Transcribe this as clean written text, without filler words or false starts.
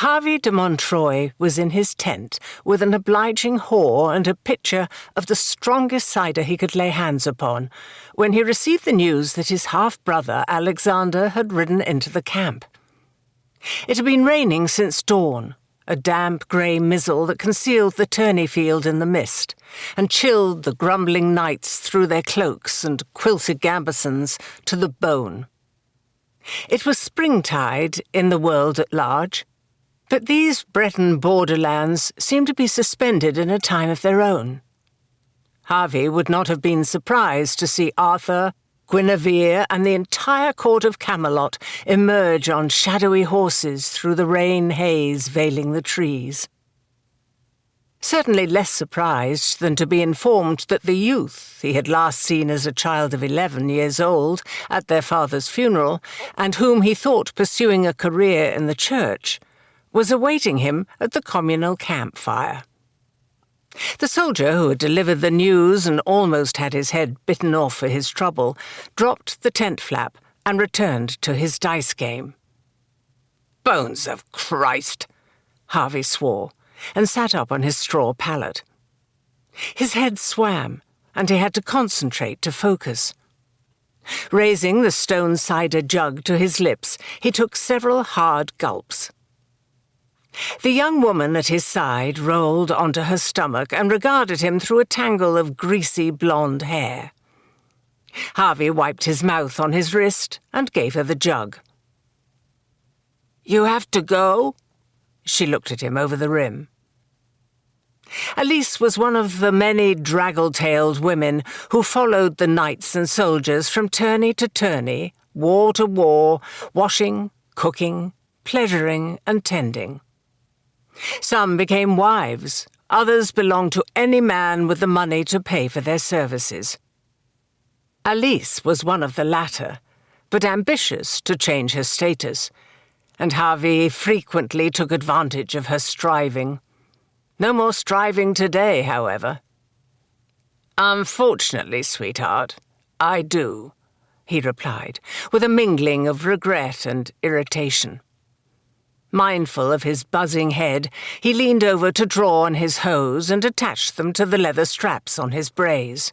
Hervi de Montroi was in his tent with an obliging whore and a pitcher of the strongest cider he could lay hands upon, when he received the news that his half-brother Alexander had ridden into the camp. It had been raining since dawn, a damp grey mizzle that concealed the tourney field in the mist, and chilled the grumbling knights through their cloaks and quilted gambesons to the bone. It was springtide in the world at large, but these Breton borderlands seemed to be suspended in a time of their own. Hervi would not have been surprised to see Arthur, Guinevere, and the entire court of Camelot emerge on shadowy horses through the rain haze veiling the trees. Certainly less surprised than to be informed that the youth he had last seen as a child of 11 years old at their father's funeral, and whom he thought pursuing a career in the church, was awaiting him at the communal campfire. The soldier who had delivered the news and almost had his head bitten off for his trouble dropped the tent flap and returned to his dice game. "Bones of Christ!" Hervi swore, and sat up on his straw pallet. His head swam, and he had to concentrate to focus. Raising the stone cider jug to his lips, he took several hard gulps. The young woman at his side rolled onto her stomach and regarded him through a tangle of greasy blonde hair. Hervi wiped his mouth on his wrist and gave her the jug. "You have to go?" She looked at him over the rim. Elise was one of the many draggle-tailed women who followed the knights and soldiers from tourney to tourney, war to war, washing, cooking, pleasuring, and tending. Some became wives, others belonged to any man with the money to pay for their services. Elise was one of the latter, but ambitious to change her status, and Hervi frequently took advantage of her striving. No more striving today, however. "Unfortunately, sweetheart, I do," he replied, with a mingling of regret and irritation. Mindful of his buzzing head, he leaned over to draw on his hose and attach them to the leather straps on his brays.